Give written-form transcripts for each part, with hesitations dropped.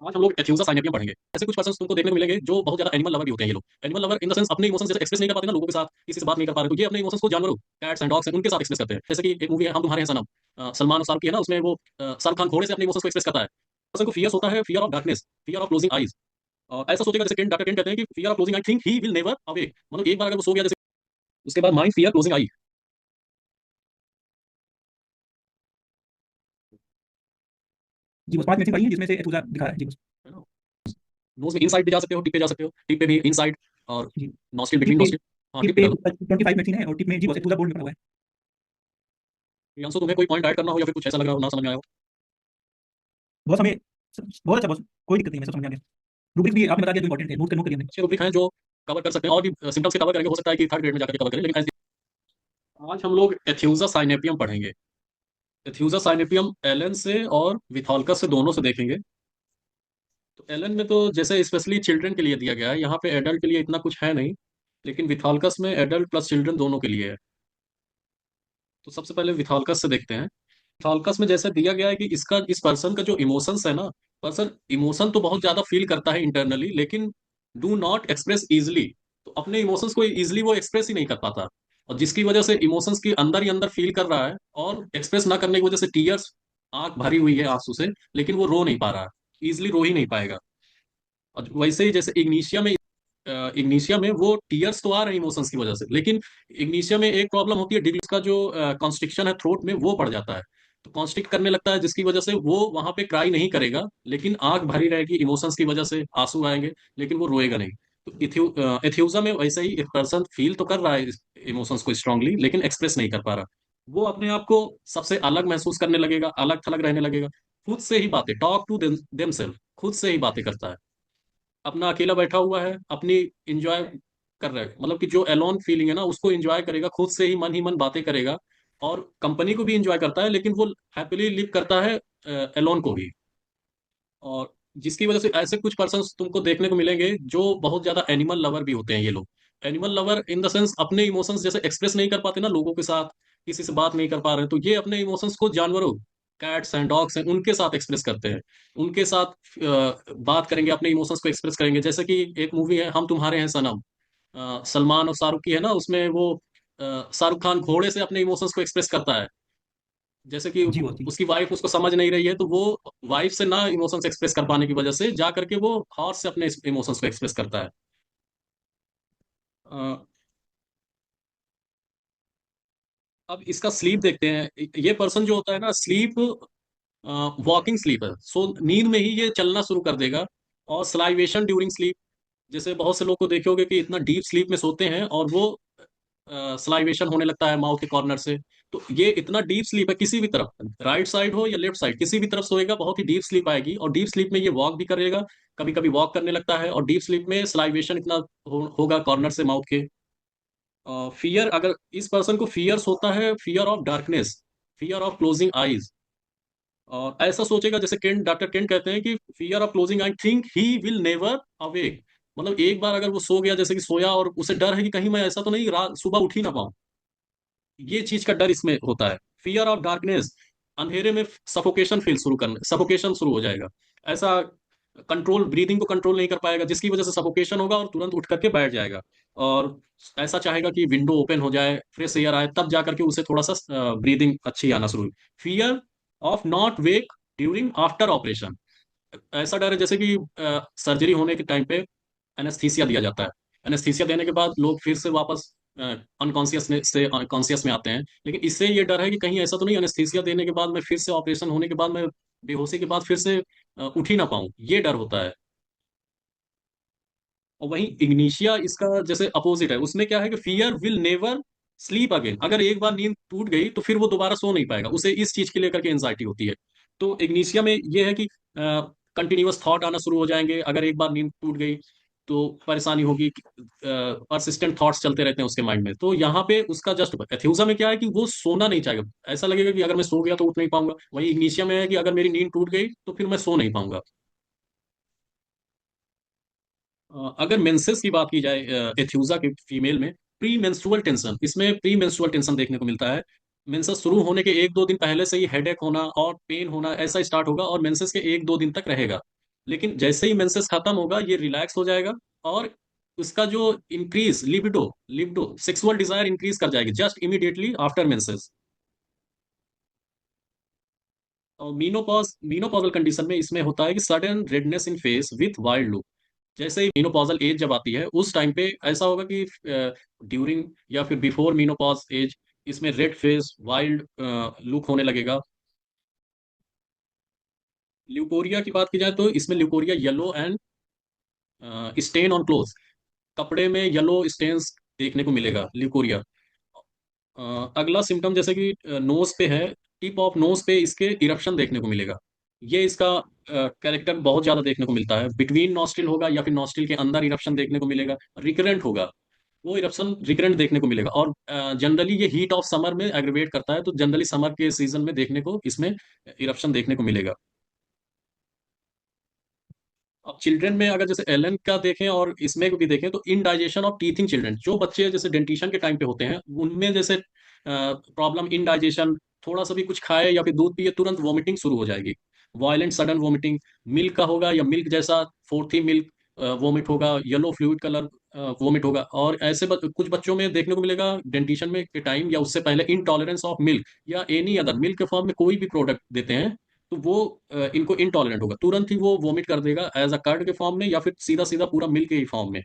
आज हम लोग एथ्यूजा साइनेपियम पढ़ेंगे। ऐसे कुछ पर्सन तुमको देखने को मिलेंगे जो बहुत ज्यादा एनिमल लवर भी होते हैं। ये लोग animal lover in the sense अपने इमोशंस जैसे एक्सप्रेस नहीं कर पाते ना लोगों के साथ, किसी से बात नहीं कर पा रहे, तो ये अपने इमोशंस को जानवरों, कैट्स एंड डॉग्स हैं, उनके साथ एक्सप्रेस करते हैं। जैसे कि एक मूवी है हम तुम्हारे हैं सनम, सलमान और शाहरुख की है ना, उसमें वो शाहरुख खान घोड़े से अपने इमोशंस को एक्सप्रेस करता है। पर्सन को फियर होता है, fear of darkness, fear of closing eyes. ऐसा सोचेगा जैसे डॉक्टर केंट कहते हैं कि fear of closing I think he will never awake, मतलब एक बार अगर वो सो गया जैसे उसके बाद माइंड फियर क्लोजिंग आई। जी बस 5 मैगज़ीन पढ़ी हैं जिसमें से एथुजा दिखा है। जी बस। नोज में इनसाइड भी जा सकते हो, टिप पे जा सकते हो, टिप पे भी इनसाइड और जी। नॉस्ट्रिल टिप बिटवीन पे नॉस्ट्रिल। हाँ टिप टिप पे पे कर दो। 25 मैगज़ीन है और टिप में जी बस एथुजा बोल्ड में पड़ा हुआ है। यांसो तुम्हें कोई पॉइंट ऐड करना हो या फिर कुछ ऐसा लग रहा हो ना समझ में आया हो। बस हमें बहुत अच्छा बस, कोई दिक्कत नहीं है, सब समझ में आ गया। रूब्रिक्स भी आपने बता दिया जो इंपॉर्टेंट है, नोट करिए हमने। अच्छे रुब्रिक हैं जो कवर कर सकते हैं और भी सिम्टम्स के कवर करेंगे, हो सकता है कि थर्ड ग्रेड में जाकर कवर करें, लेकिन आज हम लोग एथ्यूजा साइनेपियम पढ़ेंगे। एथ्यूजा साइनेपियम एलन से और विथॉल्कस से दोनों से देखेंगे। तो एलन में तो जैसे स्पेशली चिल्ड्रन के लिए दिया गया है, यहाँ पे एडल्ट के लिए इतना कुछ है नहीं, लेकिन विथॉल्कस में एडल्ट प्लस चिल्ड्रन दोनों के लिए है। तो सबसे पहले विथॉल्कस से देखते हैं। विथॉल्कस में जैसे दिया गया है कि इसका इस पर्सन का जो इमोशंस है ना, पर्सन इमोशन तो बहुत ज्यादा फील करता है इंटरनली, लेकिन डू नॉट एक्सप्रेस इजिली। तो अपने इमोशंस को इजिली वो एक्सप्रेस ही नहीं कर पाता, और जिसकी वजह से इमोशंस की अंदर ही अंदर फील कर रहा है, और एक्सप्रेस ना करने की वजह से टीयर्स, आंख भरी हुई है आंसू से, लेकिन वो रो नहीं पा रहा है, इजिली रो ही नहीं पाएगा। और वैसे ही जैसे इग्निशिया में वो टीयर्स तो आ रहे हैं इमोशंस की वजह से, लेकिन इग्निशिया में एक प्रॉब्लम होती है, डिग्स का जो कॉन्स्ट्रिक्शन है थ्रोट में वो बढ़ जाता है। तो कॉन्स्ट्रिक्ट करने लगता है, जिसकी वजह से वो वहां पे क्राई नहीं करेगा, लेकिन आंख भरी रहेगी इमोशंस की वजह से, आंसू आएंगे, लेकिन वो रोएगा नहीं। तो एथ्यूजा में वैसे ही एक पर्सन फील तो कर रहा है इमोशंस को स्ट्रांगली, लेकिन एक्सप्रेस नहीं कर पा रहा। वो अपने आप को सबसे अलग महसूस करने लगेगा, अलग थलग रहने लगेगा, खुद से ही बातें, टॉक टू देमसेल्फ, खुद से ही बातें करता है, अपना अकेला बैठा हुआ है, अपनी इंजॉय कर रहा है, मतलब कि जो एलोन फीलिंग है ना उसको एंजॉय करेगा, खुद से ही मन बातें करेगा, और कंपनी को भी एंजॉय करता है, लेकिन वो हैप्पीली लिव करता है एलोन को भी। और जिसकी वजह से ऐसे कुछ पर्सन्स तुमको देखने को मिलेंगे जो बहुत ज्यादा एनिमल लवर भी होते हैं। ये लोग animal lover in the sense अपने इमोशंस जैसे एक्सप्रेस नहीं कर पाते ना लोगों के साथ, किसी से बात नहीं कर पा रहे, तो ये अपने इमोशंस को जानवरों, कैट्स एंड डॉग्स हैं, उनके साथ एक्सप्रेस करते हैं, उनके साथ बात करेंगे, अपने इमोशंस को एक्सप्रेस करेंगे। जैसे कि एक मूवी है हम तुम्हारे हैं सनम, सलमान और शाहरुख की है ना, उसमें वो शाहरुख खान घोड़े से अपने इमोशंस को एक्सप्रेस करता है। जैसे कि जी बस। जी उसकी वाइफ उसको समझ नहीं रही है, तो वो वाइफ से ना इमोशंस एक्सप्रेस कर पाने की वजह से जा करके वो हॉर्स से अपने इमोशंस को एक्सप्रेस करता है। अ, अब इसका स्लीप देखते हैं। ये पर्सन जो होता है ना, स्लीप वॉकिंग स्लीप है, सो नींद में ही ये चलना शुरू कर देगा। और स्लाइवेशन ड्यूरिंग स्लीप, जैसे बहुत से लोग को देखे होगे कि इतना डीप स्लीप में सोते हैं और वो स्लाइवेशन होने लगता है माउथ के कॉर्नर से। तो ये इतना डीप स्लीप है, किसी भी तरफ, राइट साइड हो या लेफ्ट साइड, किसी भी तरफ सोएगा बहुत ही डीप स्लीप आएगी, और डीप स्लीप में ये वॉक भी करेगा, कभी कभी वॉक करने लगता है, और डीप स्लीप में स्लाइवेशन इतना होगा कॉर्नर से माउथ के। फियर, अगर इस पर्सन को फियर्स होता है, fear of darkness, fear of closing eyes, और ऐसा सोचेगा जैसे डॉक्टर केंट कहते हैं कि fear of closing I think he will never awake, मतलब एक बार अगर वो सो गया, जैसे कि सोया और उसे डर है कि कहीं मैं ऐसा तो नहीं रात सुबह उठ ही ना पाऊं, ये चीज का डर इसमें होता है। फियर ऑफ डार्कनेस, अंधेरे में सफोकेशन फील शुरू करना, सफोकेशन शुरू हो जाएगा, ऐसा कंट्रोल, ब्रीदिंग को कंट्रोल नहीं कर पाएगा, जिसकी वजह से सफोकेशन होगा और तुरंत उठ करके बैठ जाएगा। और ऐसा चाहेगा कि विंडो ओपन हो जाए, फ्रेश एयर आए, तब जा करके उसे थोड़ा सा ब्रीदिंग अच्छी आना शुरू। Fear of not wake during after operation, ऐसा डर है जैसे कि सर्जरी होने के टाइम पे एनेस्थीसिया दिया जाता है, एनेस्थीसिया देने के बाद लोग फिर से वापस अनकॉन्शियस में से कॉन्शियस में आते हैं, लेकिन इससे ये डर है कि कहीं ऐसा तो नहीं एनेस्थीसिया देने के बाद मैं फिर से, ऑपरेशन होने के बाद मैं बेहोशी के बाद फिर से उठ ही ना पाऊं, ये डर होता है। और वहीं इग्निशिया इसका जैसे अपोजिट है, उसमें क्या है कि fear will never sleep again, अगर एक बार नींद टूट गई तो फिर वो दोबारा सो नहीं पाएगा, उसे इस चीज के लेकर के एंजाइटी होती है। तो इग्निशिया में ये है कि कंटिन्यूअस थॉट आना शुरू हो जाएंगे, अगर एक बार नींद टूट गई तो परेशानी होगी, परसिस्टेंट थॉट्स चलते रहते हैं उसके माइंड में। तो यहाँ पे उसका जस्ट एथ्यूजा में क्या है कि वो सोना नहीं चाहेगा, ऐसा लगेगा कि अगर मैं सो गया तो उठ नहीं पाऊंगा। वहीं इग्निशिया में है कि अगर मेरी नींद टूट गई तो फिर मैं सो नहीं पाऊंगा। अगर मेंसेस की बात की जाए एथ्यूजा के फीमेल में, प्री मेंस्ट्रुअल टेंशन, इसमें प्री मेंस्ट्रुअल टेंशन देखने को मिलता है। मेंसेस शुरू होने के एक दो दिन पहले से ही हेडेक होना और पेन होना ऐसा स्टार्ट होगा, और मेंसेस के एक दो दिन तक रहेगा। लेकिन जैसे ही मेंसेस खत्म होगा ये रिलैक्स हो जाएगा, और उसका जो increase libido libido sexual desire increase कर जाएगी जस्ट इमीडिएटली आफ्टर मेंसेस। और मीनोपॉजल कंडीशन में इसमें होता है कि sudden redness in face with wild look. जैसे ही मीनोपॉजल एज जब आती है उस टाइम पे ऐसा होगा कि ड्यूरिंग या फिर बिफोर मीनोपॉज एज इसमें रेड फेस वाइल्ड लुक होने लगेगा। ल्यूकोरिया की बात की जाए तो इसमें leucorrhoea yellow and stain on cloth, कपड़े में येलो स्टेन्स देखने को मिलेगा ल्यूकोरिया। अगला सिम्टम जैसे कि नोज पे है, टिप ऑफ नोज पे इसके इरप्शन देखने को मिलेगा। ये इसका कैरेक्टर बहुत ज्यादा देखने को मिलता है, बिटवीन नॉस्ट्रिल होगा या फिर नॉस्ट्रिल के अंदर इरप्शन देखने को मिलेगा, रिकरेंट होगा, वो इरप्शन रिकरेंट देखने को मिलेगा। और जनरली ये हीट ऑफ समर में एग्रीवेट करता है, तो जनरली समर के सीजन में देखने को इसमें इरप्शन देखने को मिलेगा। अब चिल्ड्रन में अगर जैसे एलन का देखें और इसमें भी देखें तो indigestion of teeth in children, जो बच्चे जैसे डेंटिशन के टाइम पे होते हैं उनमें जैसे प्रॉब्लम इनडाइजेशन, थोड़ा सा भी कुछ खाए या फिर दूध पिए तुरंत वॉमिटिंग शुरू हो जाएगी, वायलेंट सडन वॉमिटिंग। मिल्क का होगा या मिल्क जैसा फोर्थी मिल्क वॉमिट होगा, येलो फ्लूइड कलर वॉमिट होगा। और ऐसे कुछ बच्चों में देखने को मिलेगा डेंटिशन में के टाइम या उससे पहले इनटॉलरेंस ऑफ मिल्क या एनी अदर मिल्क के फॉर्म में कोई भी प्रोडक्ट देते हैं तो वो इनको इनटॉलरेंट होगा, तुरंत ही वो वोमिट कर देगा एज अ कर्ड के फॉर्म में या फिर सीधा सीधा पूरा मिल्क के ही फॉर्म में।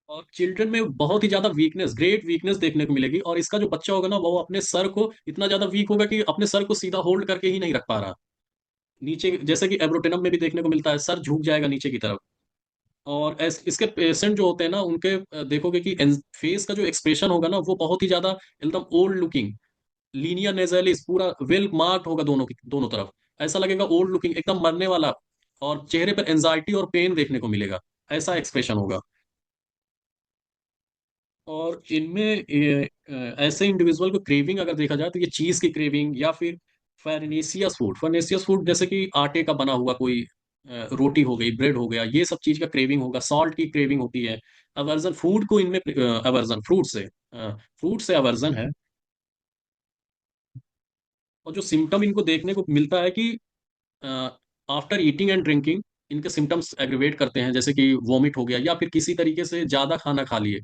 और चिल्ड्रन में बहुत ही ज्यादा वीकनेस, ग्रेट वीकनेस देखने को मिलेगी, और इसका जो बच्चा होगा ना वो अपने सर को इतना ज्यादा वीक होगा कि अपने सर को सीधा होल्ड करके ही नहीं रख पा रहा, नीचे जैसे कि एब्रोटेनम में भी देखने को मिलता है, सर झुक जाएगा नीचे की तरफ। और इसके पेशेंट जो होते हैं ना उनके देखोगे कि फेस का जो एक्सप्रेशन होगा ना वो बहुत ही ज्यादा एकदम ओल्ड लुकिंग, लीनियर नेजलिस पूरा वेल मार्क्ड होगा दोनों की दोनों तरफ, ऐसा लगेगा ओल्ड लुकिंग एकदम मरने वाला। और चेहरे पर एंजाइटी और पेन देखने को मिलेगा, ऐसा एक्सप्रेशन होगा। और इनमें ऐसे इंडिविजुअल को क्रेविंग अगर देखा जाए तो ये चीज की क्रेविंग या फिर फर्नेसियस फूड जैसे कि आटे का बना हुआ कोई रोटी हो गई, ब्रेड हो गया, ये सब चीज का क्रेविंग होगा, सॉल्ट की क्रेविंग होती है। अवर्जन फूड को इनमें अवर्जन फ्रूट से अवर्जन है। और जो सिम्टम इनको देखने को मिलता है कि आफ्टर ईटिंग एंड ड्रिंकिंग इनके सिम्टम्स एग्रीवेट करते हैं, जैसे कि वॉमिट हो गया या फिर किसी तरीके से ज्यादा खाना खा लिए,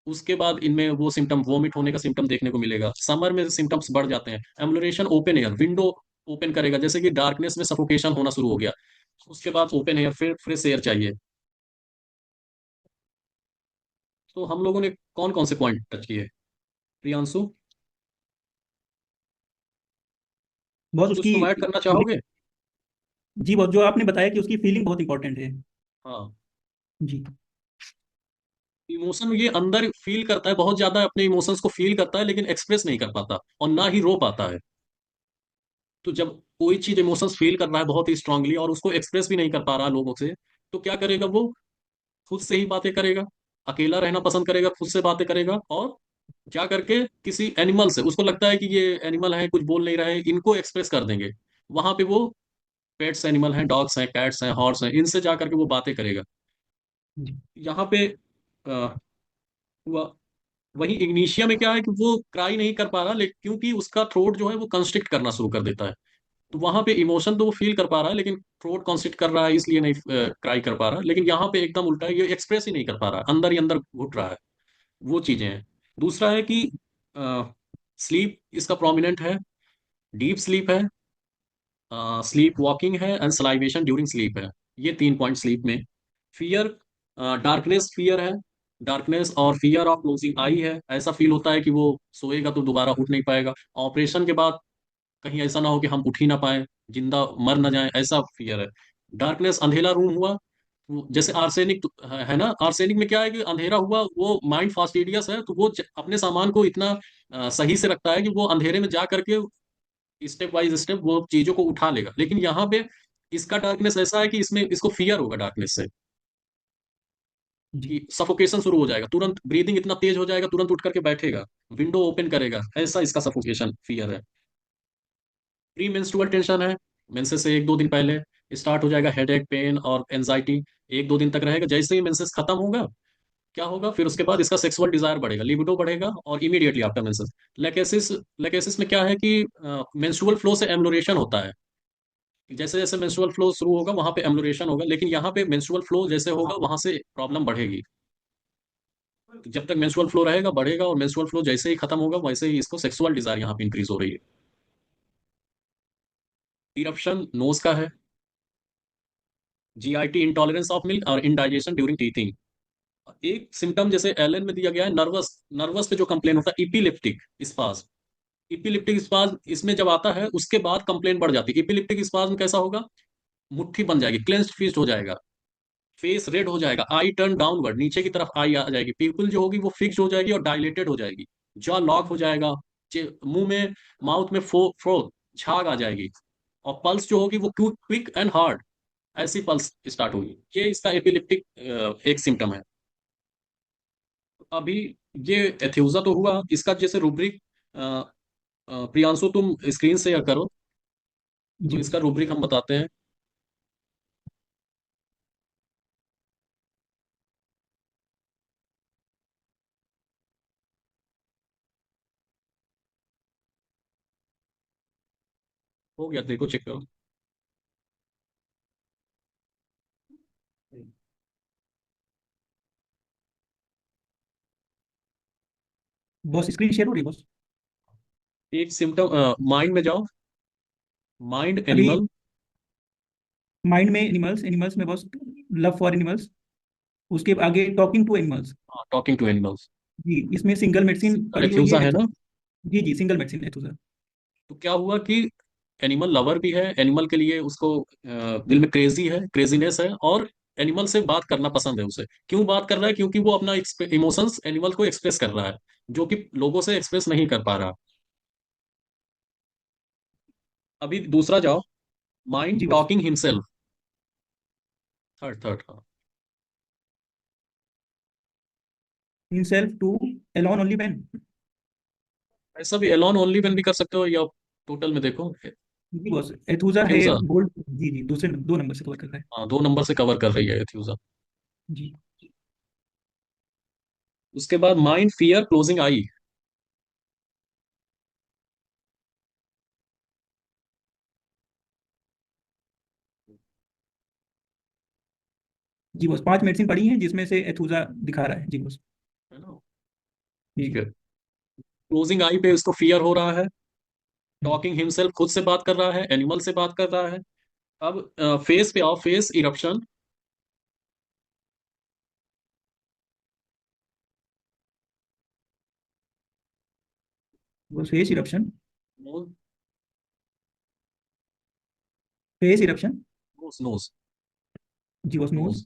उसके बाद इनमें वो सिम्टम वॉमिट होने का सिम्टम देखने को मिलेगा। समर में सिम्टम्स बढ़ जाते हैं, ambulation open air window open करेगा, जैसे कि डार्कनेस में सफोकेशन होना शुरू हो गया, उसके बाद ओपन एयर फिर फ्रेश एयर चाहिए। तो हम लोगों ने कौन कौन से पॉइंट टच किए, प्रियांशु? बहुत कुछ उसकी तुम ऐड करना चाहोगे? जी बहुत, जो आपने बताया कि उसकी फीलिंग बहुत इंपॉर्टेंट है। हाँ, जी। इमोशन ये अंदर फील करता है, बहुत ज्यादा अपने इमोशंस को फील करता है लेकिन एक्सप्रेस नहीं कर पाता और ना ही रो पाता है। तो जब कोई चीज इमोशंस फील कर रहा है बहुत ही स्ट्रांगली और उसको एक्सप्रेस भी नहीं कर पा रहा लोगों से, तो क्या करेगा वो? खुद से ही बातें करेगा, अकेला रहना पसंद करेगा, खुद से बातें करेगा, और क्या करके किसी एनिमल से, उसको लगता है कि ये एनिमल है कुछ बोल नहीं रहे इनको एक्सप्रेस कर देंगे, वहां पे वो पेट्स एनिमल हैं, डॉग्स हैं, कैट्स हैं, हॉर्स हैं, इनसे जा करके वो बातें करेगा। जी। यहाँ पे अ, वह वही इग्निशिया में क्या है कि वो क्राई नहीं कर पा रहा, लेकिन क्योंकि उसका थ्रोट जो है वो कंस्ट्रिक्ट करना शुरू कर देता है, तो वहां पे इमोशन तो वो फील कर पा रहा है लेकिन थ्रोट कंस्ट्रिक्ट कर रहा है इसलिए नहीं क्राई कर पा रहा। लेकिन यहाँ पे एकदम उल्टा है, ये एक्सप्रेस ही नहीं कर पा रहा, अंदर ही अंदर घुट रहा है, वो चीजें हैं। दूसरा है कि स्लीप इसका प्रोमिनेंट है, डीप स्लीप है, स्लीप वॉकिंग है एंड सलाइवेशन ड्यूरिंग स्लीप है, ये 3 पॉइंट स्लीप में। फियर, डार्कनेस फियर है, डार्कनेस और फियर ऑफ क्लोजिंग आई है, ऐसा फील होता है कि वो सोएगा तो दोबारा उठ नहीं पाएगा, ऑपरेशन के बाद कहीं ऐसा ना हो कि हम उठ ही ना पाए, जिंदा मर ना जाए, ऐसा फियर है। डार्कनेस अंधेरा रूम हुआ, जैसे आर्सेनिक है ना, आर्सेनिक में क्या है कि अंधेरा हुआ वो माइंड फास्टिडियस है, तो वो अपने सामान को इतना सही से रखता है कि वो अंधेरे में जा करके स्टेप बाय स्टेप वो चीजों को उठा लेगा। लेकिन यहाँ पे इसका डार्कनेस ऐसा है कि इसमें इसको फियर होगा डार्कनेस से, जी। कि सफोकेशन शुरू हो जाएगा, तुरंत ब्रीदिंग इतना तेज हो जाएगा, तुरंत उठ करके बैठेगा, विंडो ओपन करेगा, ऐसा इसका सफोकेशन फियर है। प्री मेंस्ट्रुअल टेंशन है, मेंसेस से 1-2 दिन पहले स्टार्ट हो जाएगा हेडेक पेन और एंजाइटी, 1-2 दिन तक रहेगा, जैसे ही मेंसेस खत्म होगा क्या होगा फिर उसके बाद, इसका सेक्सुअल डिजायर बढ़ेगा, लिबिडो बढ़ेगा, और immediately after menses. Lachesis, lachesis में क्या है कि मेंस्ट्रुअल फ्लो से एम्लोरेशन होता है। जैसे जैसे मेंस्ट्रुअल फ्लो शुरू होगा वहां पे एम्लोरेशन होगा, लेकिन यहाँ पे मेंस्ट्रुअल फ्लो जैसे होगा वहां से प्रॉब्लम बढ़ेगी। तो जब तक मेंस्ट्रुअल फ्लो रहेगा बढ़ेगा, और मेंस्ट्रुअल फ्लो जैसे ही खत्म होगा वैसे ही इसको सेक्सुअल डिजायर यहाँ पे इंक्रीज हो रही है। इरप्शन नोज का है। जीआईटी, इंटॉलरेंस ऑफ मिल्क और इंडाइजेशन ड्यूरिंग टीथिंग। एक सिम्टम जैसे एलएन में दिया गया है, नर्वस, नर्वस पे जो कंप्लेन होता है, इपिलिप्टिक स्पाज। इपिलिप्टिक स्पाज इसमें जब आता है उसके बाद कंप्लेन बढ़ जाती है। इपिलिप्टिक स्पाज में कैसा होगा, मुट्ठी बन जाएगी, क्लेंस्ड फिस्ट हो जाएगा, फेस रेड हो जाएगा, आई टर्न डाउनवर्ड, नीचे की तरफ आई आ जाएगी, पीपल जो होगी वो फिक्स हो जाएगी और डायलेटेड हो जाएगी, जॉ लॉक हो जाएगा, मुंह में, माउथ में फ्रो झाग आ जाएगी, और पल्स जो होगी वो क्विक एंड हार्ड, ऐसी पल्स स्टार्ट होगी। ये इसका एपिलिप्टिक एक सिम्टम है। अभी ये एथ्यूजा तो हुआ, इसका जैसे रूब्रिक, प्रियांशु तुम स्क्रीन शेयर करो, तो जी इसका बस। रूब्रिक हम बताते हैं। हो गया, देखो चेक करो। बॉस स्क्रीन शेयर हो रही है बॉस? एक सिम्टम, माइंड में जाओ, माइंड अभी एनिमल। माइंड में एनिमल्स, एनिमल्स में बॉस लव फॉर एनिमल्स, उसके आगे talking to animals. Talking to animals. जी, इसमें सिंगल मेडिसिन सिंगल पड़ी हुई एथ्यूजा है है ना। जी जी, सिंगल मेडिसिन है तो सर। तो क्या हुआ कि एनिमल लवर भी है, एनिमल के लिए उसको दिल में क्रेजी है, क्रेजीनेस है, और एनिमल से बात करना पसंद है उसे। क्यों बात कर रहा है, क्योंकि वो अपना इमोशंस एनिमल को एक्सप्रेस कर रहा है, जो कि लोगों से एक्सप्रेस नहीं कर पा रहा। अभी दूसरा जाओ, माइंड जी boss. Talking himself. Third, third, हाँ। Himself to alone only man. ऐसा भी एलॉन ओनली मैन भी कर सकते हो, या टोटल में देखो। जी बॉस, एथुजा है एथ्यूजा, बोल्ड। जी जी, दूसरे दो नंबर से कवर कर रहा है। हाँ, 2 नंबर से कवर कर रही है एथ्यूजा। जी उसके बाद माइंड फियर क्लोजिंग आई। जी बॉस, 5 मेडिसिन पड़ी हैं जिसमें से एथुजा दिखा रहा है जी बॉस। है ना। ठीक जी है। क्लोजिंग आई पे उसको फियर हो रहा है। जी टॉकिंग हिमसेल्फ, खुद से बात कर रहा है, एनिमल से बात कर रहा है। अब फेस पे आओ, face eruption. Boss, face eruption. Nose, face eruption. Nose, nose, जी बॉस, नोज। नोज।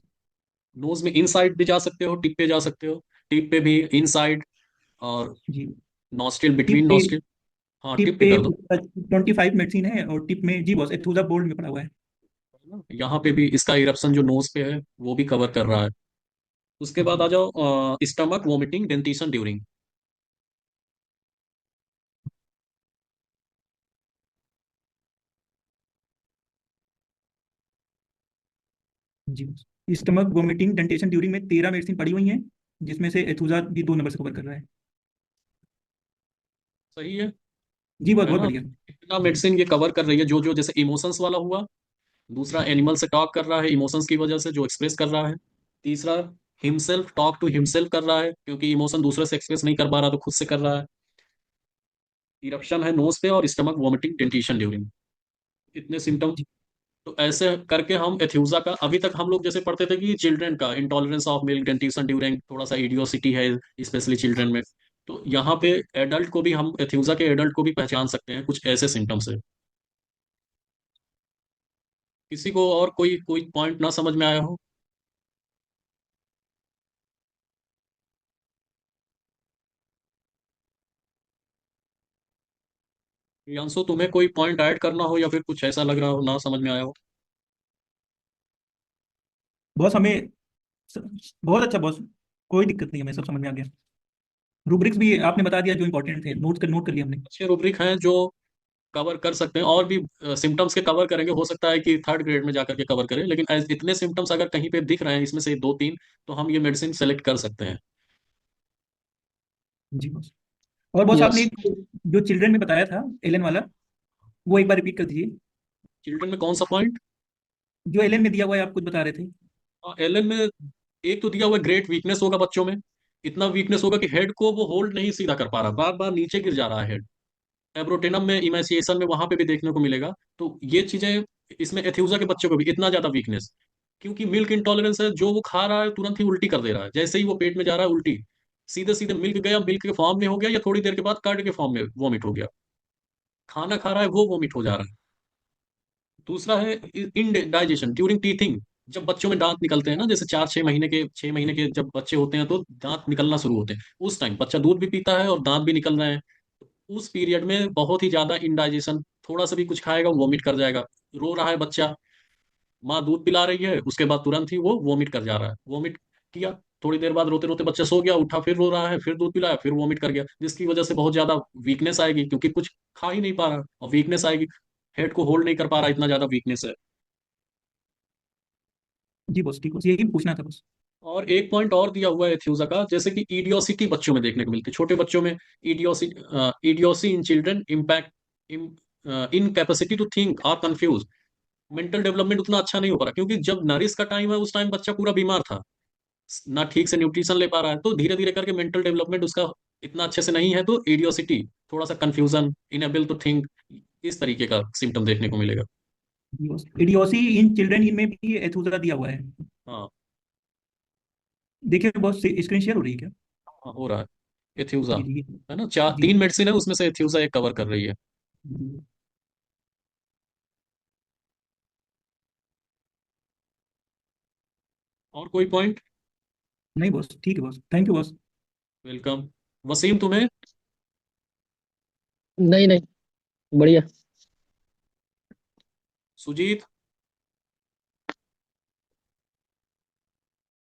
नोज में इनसाइड भी जा सकते हो, टिप पे जा सकते हो, टिप पे भी इनसाइड, और जी, नॉस्ट्रिल, टिप बिटवीन पे, नॉस्ट्रिल। हाँ, टिप टिप पे पे कर दो। 25 मेडिसिन है, और टिप में जी बॉस एथुजा बोल्ड में पड़ा हुआ है। यहाँ पे भी इसका इरप्शन जो नोज पे है वो भी कवर कर रहा है। उसके बाद जी आ जाओ, स्टमक वोमिटिंग डेंटिशन ड्यूरिंग। जी boss, stomach vomiting dentition during में 13 मेडिसिन पड़ी हुई हैं, जिसमें से एथुजा भी 2 नंबर से कवर कर रहा है। सही है जी बॉस, है बहुत ना। बढ़िया। इतना जी मेडिसिन ये कवर कर रही है, जो जो जैसे इमोशंस वाला हुआ, दूसरा एनिमल से टॉक कर रहा है इमोशंस की वजह से, जो एक्सप्रेस कर रहा है। तीसरा, हिमसेल्फ, टॉक टू हिमसेल्फ कर रहा है, क्योंकि इमोशन दूसरे से एक्सप्रेस नहीं कर पा रहा तो खुद से कर रहा है। इरप्शन है नोज पे, और स्टमक वॉमिटिंग डेंटिशन ड्यूरिंग। इतने सिम्टम। जी तो ऐसे करके हम एथ्यूजा का, अभी तक हम लोग जैसे पढ़ते थे कि चिल्ड्रन का intolerance of milk dentition during थोड़ा सा इडियोसिटी है, स्पेशली चिल्ड्रन में। तो यहाँ पे एडल्ट को भी, हम एथ्यूजा के एडल्ट को भी पहचान सकते हैं कुछ ऐसे सिम्टम्स है। किसी को और कोई कोई पॉइंट ना समझ में आया हो। प्रियांशु, तुम्हें कोई पॉइंट ऐड करना हो, या फिर कुछ ऐसा लग रहा हो ना समझ में आया हो। बॉस, हमें बहुत अच्छा बॉस, कोई दिक्कत नहीं, हमें सब समझ में आ गया। रूब्रिक्स भी आपने बता दिया जो इंपॉर्टेंट थे, नोट कर लिया हमने। अच्छे रूब्रिक हैं जो कवर कर सकते हैं, और भी सिम्टम्स के कवर करेंगे, हो सकता है कि थर्ड ग्रेड में जाकर के कवर करें, लेकिन इतने सिम्टम्स अगर कहीं पे दिख रहे हैं इसमें से दो तीन, तो हम ये मेडिसिन सेलेक्ट कर सकते हैं। जी बॉस। और बॉस यस। आपने एक जो चिल्ड्रन में बताया था एलन वाला, वो एक बार रिपीट कर दीजिए। चिल्ड्रन में कौन सा पॉइंट? जो एलन में दिया हुआ है, आप कुछ बता रहे थे। एलन में एक तो दिया हुआ ग्रेट वीकनेस होगा बच्चों में, इतना वीकनेस होगा कि हेड को वो होल्ड नहीं सीधा कर पा रहा, बार बार नीचे गिर जा रहा है हेड। एब्रोटेनम में, इमेसिएशन में वहां पे भी देखने को मिलेगा। तो ये चीजें, इसमें एथ्यूजा के बच्चों को भी इतना ज्यादा वीकनेस, क्योंकि मिल्क इंटॉलरेंस है, जो वो खा रहा है तुरंत ही उल्टी कर दे रहा है, जैसे ही वो पेट में जा रहा है उल्टी, सीधे सीधे मिल्क गया, मिल्क के फॉर्म में हो गया, या थोड़ी देर के बाद कर्ड के फॉर्म में वॉमिट हो गया, खाना खा रहा है वो वॉमिट हो जा रहा है। दूसरा है इनडाइजेशन ड्यूरिंग टीथिंग। जब बच्चों में दांत निकलते हैं ना, जैसे 6 महीने के जब बच्चे होते हैं तो दांत निकलना शुरू होते हैं, उस टाइम बच्चा दूध भी पीता है और दांत भी निकल रहे हैं, उस पीरियड में बहुत ही ज्यादा इंडाइजेशन, थोड़ा सा भी कुछ खाएगा वॉमिट कर जाएगा। रो रहा है बच्चा, माँ दूध पिला रही है, उसके बाद तुरंत ही वो वॉमिट कर जा रहा है, वॉमिट किया, थोड़ी देर बाद रोते रोते बच्चा सो गया, उठा फिर रो रहा है, फिर दूध पिलाया, फिर वॉमिट कर गया, जिसकी वजह से बहुत ज्यादा वीकनेस आएगी, क्योंकि कुछ खा ही नहीं पा रहा और वीकनेस आएगी, हेड को होल्ड नहीं कर पा रहा, इतना ज्यादा वीकनेस है। जी बॉस, ठीक बॉस, यही पूछना था बस। और एक पॉइंट और दिया हुआ है एथ्यूजा का, जैसे कि ईडियोसिटी बच्चों में देखने को मिलती है, छोटे बच्चों में। Idiocy idiocy in children impact in capacity to think और कंफ्यूज। मेंटल डेवलपमेंट उतना अच्छा नहीं हो पा रहा, क्योंकि जब नरिश का टाइम है उस टाइम बच्चा पूरा बीमार था, ना ठीक से न्यूट्रिशन ले पा रहा है, तो धीरे धीरे करके मेंटल डेवलपमेंट उसका इतना अच्छे से नहीं है, तो ईडियोसिटी, थोड़ा सा कंफ्यूजन, इनेबल टू थिंक, इस तरीके का सिम्टम देखने को मिलेगा। जी बॉस, इडियोसी इन चिल्ड्रन इन में भी एथुजा दिया हुआ है। हाँ। देखिए बॉस, स्क्रीन शेयर हो रही है क्या? हाँ, हो रहा है। एथ्यूजा जी जी। है ना, चार जी तीन मेडिसिन है, उसमें से एथ्यूजा एक कवर कर रही है। जी। और कोई पॉइंट? नहीं बॉस, ठीक है boss, thank you boss. Welcome. Wasim तुम्हें? नहीं नहीं, बढ़िया। सुजीत?